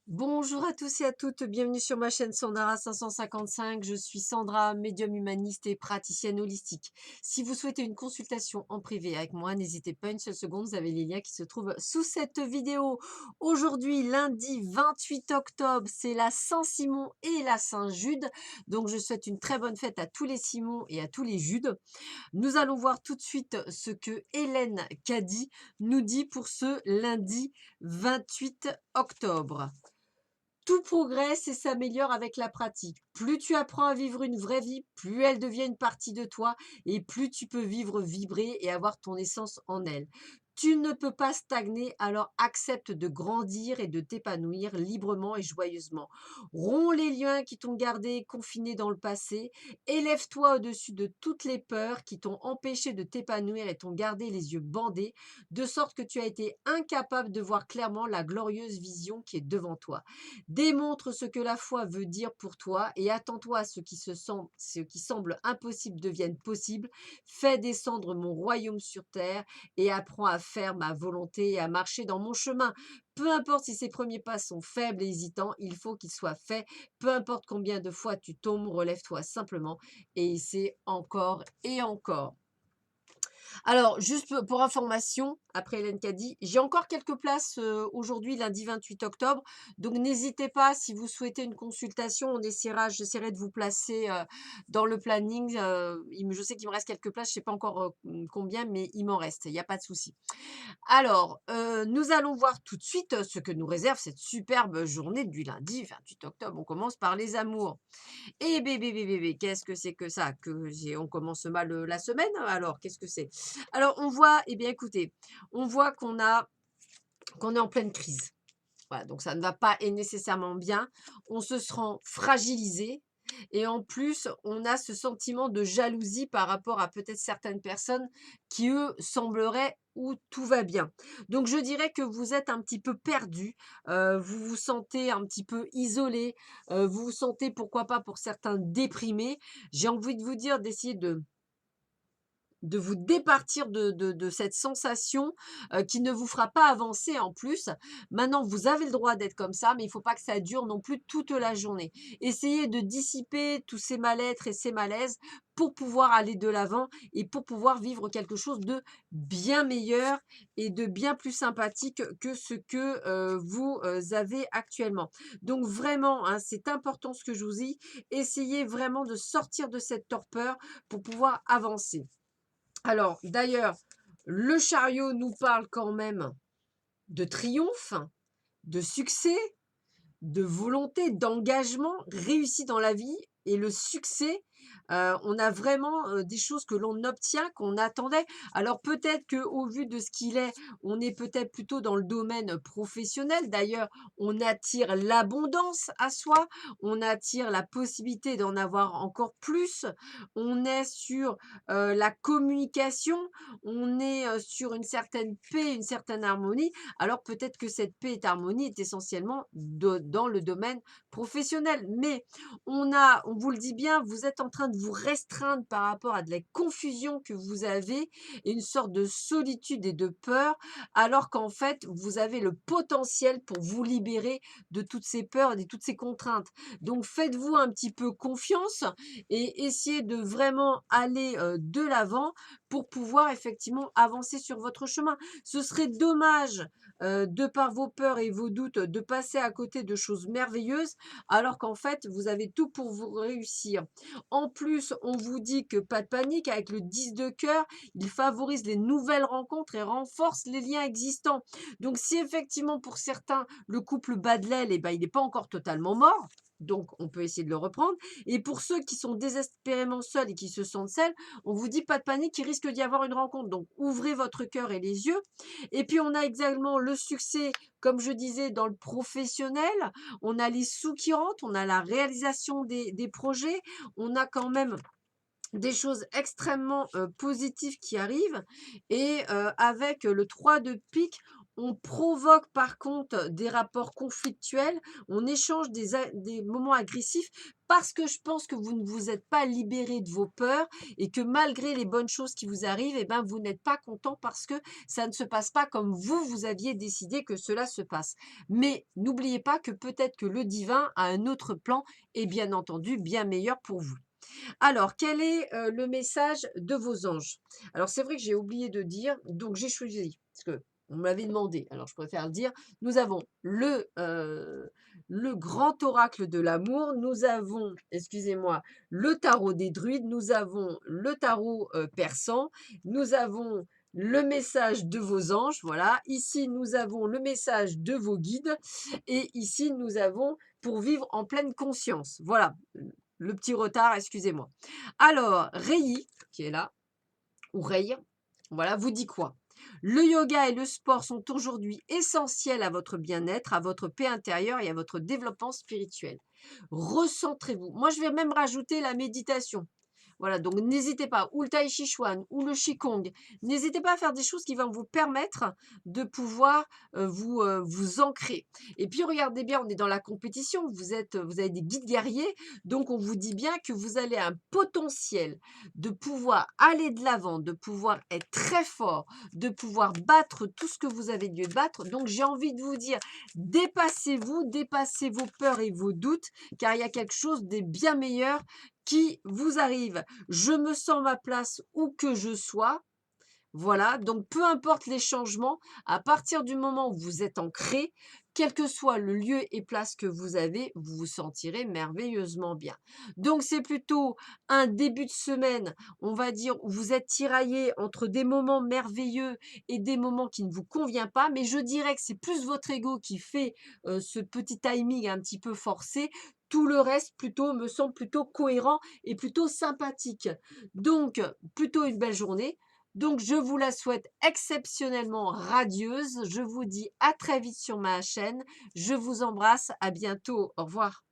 Bonjour à tous et à toutes, bienvenue sur ma chaîne Sandara 555. Je suis Sandra, médium humaniste et praticienne holistique. Si vous souhaitez une consultation en privé avec moi, n'hésitez pas une seule seconde, vous avez les liens qui se trouvent sous cette vidéo. Aujourd'hui, lundi 28 octobre, c'est la Saint-Simon et la Saint-Jude. Donc je souhaite une très bonne fête à tous les Simons et à tous les Judes. Nous allons voir tout de suite ce que Hélène Caddy nous dit pour ce lundi 28 octobre. Tout progresse et s'améliore avec la pratique. Plus tu apprends à vivre une vraie vie, plus elle devient une partie de toi et plus tu peux vivre, vibrer et avoir ton essence en elle. Tu ne peux pas stagner, alors accepte de grandir et de t'épanouir librement et joyeusement. Romps les liens qui t'ont gardé confiné dans le passé. Élève-toi au-dessus de toutes les peurs qui t'ont empêché de t'épanouir et t'ont gardé les yeux bandés, de sorte que tu as été incapable de voir clairement la glorieuse vision qui est devant toi. Démontre ce que la foi veut dire pour toi et attends-toi à ce qui semble impossible devienne possible. Fais descendre mon royaume sur terre et apprends à faire ma volonté et à marcher dans mon chemin. Peu importe si ces premiers pas sont faibles et hésitants, il faut qu'ils soient faits. Peu importe combien de fois tu tombes, relève-toi simplement et essaie encore et encore. Alors, juste pour information, après Hélène Caddy, j'ai encore quelques places aujourd'hui, lundi 28 octobre. Donc, n'hésitez pas, si vous souhaitez une consultation, j'essaierai de vous placer dans le planning. Je sais qu'il me reste quelques places, je ne sais pas encore combien, mais il m'en reste, il n'y a pas de souci. Alors, nous allons voir tout de suite ce que nous réserve cette superbe journée du lundi 28 octobre. On commence par les amours. Et bébé, qu'est-ce que c'est que ça? On commence mal la semaine? Alors, qu'est-ce que c'est? Alors, on voit, eh bien, écoutez, on voit qu'on est en pleine crise. Voilà, donc ça ne va pas et nécessairement bien. On se sent fragilisé et en plus, on a ce sentiment de jalousie par rapport à peut-être certaines personnes qui, eux, sembleraient où tout va bien. Donc je dirais que vous êtes un petit peu perdu, vous vous sentez un petit peu isolé, vous vous sentez, pourquoi pas pour certains, déprimés. J'ai envie de vous dire d'essayer de vous départir de cette sensation, qui ne vous fera pas avancer en plus. Maintenant, vous avez le droit d'être comme ça, mais il ne faut pas que ça dure non plus toute la journée. Essayez de dissiper tous ces mal-être et ces malaises pour pouvoir aller de l'avant et pour pouvoir vivre quelque chose de bien meilleur et de bien plus sympathique que ce que, vous, avez actuellement. Donc vraiment, hein, c'est important ce que je vous dis. Essayez vraiment de sortir de cette torpeur pour pouvoir avancer. Alors, d'ailleurs, le chariot nous parle quand même de triomphe, de succès, de volonté, d'engagement réussi dans la vie et le succès, on a vraiment, des choses que l'on obtient, qu'on attendait. Alors peut-être qu'au vu de ce qu'il est, on est peut-être plutôt dans le domaine professionnel. D'ailleurs, on attire l'abondance à soi, on attire la possibilité d'en avoir encore plus. On est sur, la communication, on est, sur une certaine paix, une certaine harmonie. Alors peut-être que cette paix et harmonie est essentiellement dans le domaine professionnel. Mais on vous le dit bien, vous êtes en train de vous restreindre par rapport à de la confusion que vous avez et une sorte de solitude et de peur, alors qu'en fait, vous avez le potentiel pour vous libérer de toutes ces peurs et de toutes ces contraintes. Donc faites-vous un petit peu confiance et essayez de vraiment aller de l'avant pour pouvoir effectivement avancer sur votre chemin. Ce serait dommage, de par vos peurs et vos doutes, de passer à côté de choses merveilleuses, alors qu'en fait, vous avez tout pour vous réussir. En plus, on vous dit que pas de panique, avec le 10 de cœur, il favorise les nouvelles rencontres et renforce les liens existants. Donc si effectivement pour certains, le couple bat de l'aile, eh ben, il n'est pas encore totalement mort, donc on peut essayer de le reprendre. Et pour ceux qui sont désespérément seuls et qui se sentent seuls, on vous dit pas de panique, il risque d'y avoir une rencontre. Donc ouvrez votre cœur et les yeux. Et puis on a également le succès, comme je disais, dans le professionnel. On a les sous qui rentrent, on a la réalisation des projets, on a quand même des choses extrêmement positives qui arrivent. Et avec le 3 de pique, on provoque par contre des rapports conflictuels, on échange des moments agressifs parce que je pense que vous ne vous êtes pas libéré de vos peurs et que malgré les bonnes choses qui vous arrivent, eh ben, vous n'êtes pas content parce que ça ne se passe pas comme vous aviez décidé que cela se passe. Mais n'oubliez pas que peut-être que le divin a un autre plan et bien entendu bien meilleur pour vous. Alors, quel est le message de vos anges? Alors, c'est vrai que j'ai oublié de dire, donc j'ai choisi, parce que on me l'avait demandé, alors je préfère le dire. Nous avons le grand oracle de l'amour, nous avons, excusez-moi, le tarot des druides, nous avons le tarot persan, nous avons le message de vos anges, voilà. Ici, nous avons le message de vos guides et ici, nous avons pour vivre en pleine conscience. Voilà, le petit retard, excusez-moi. Alors, Rei, qui est là, ou Rei, voilà, vous dit quoi? Le yoga et le sport sont aujourd'hui essentiels à votre bien-être, à votre paix intérieure et à votre développement spirituel. Recentrez-vous. Moi, je vais même rajouter la méditation. Voilà, donc n'hésitez pas, ou le tai chi chuan, ou le qigong, n'hésitez pas à faire des choses qui vont vous permettre de pouvoir vous ancrer. Et puis regardez bien, on est dans la compétition, vous avez des guides guerriers, donc on vous dit bien que vous allez un potentiel de pouvoir aller de l'avant, de pouvoir être très fort, de pouvoir battre tout ce que vous avez lieu de battre. Donc j'ai envie de vous dire, dépassez-vous, dépassez vos peurs et vos doutes, car il y a quelque chose de bien meilleur qui vous arrive. Je me sens ma place où que je sois. Voilà, donc peu importe les changements, à partir du moment où vous êtes ancré, quel que soit le lieu et place que vous avez, vous vous sentirez merveilleusement bien. Donc c'est plutôt un début de semaine, on va dire, où vous êtes tiraillé entre des moments merveilleux et des moments qui ne vous conviennent pas, mais je dirais que c'est plus votre ego qui fait ce petit timing un petit peu forcé. Tout le reste plutôt me semble plutôt cohérent et plutôt sympathique. Donc, plutôt une belle journée. Donc, je vous la souhaite exceptionnellement radieuse. Je vous dis à très vite sur ma chaîne. Je vous embrasse. À bientôt. Au revoir.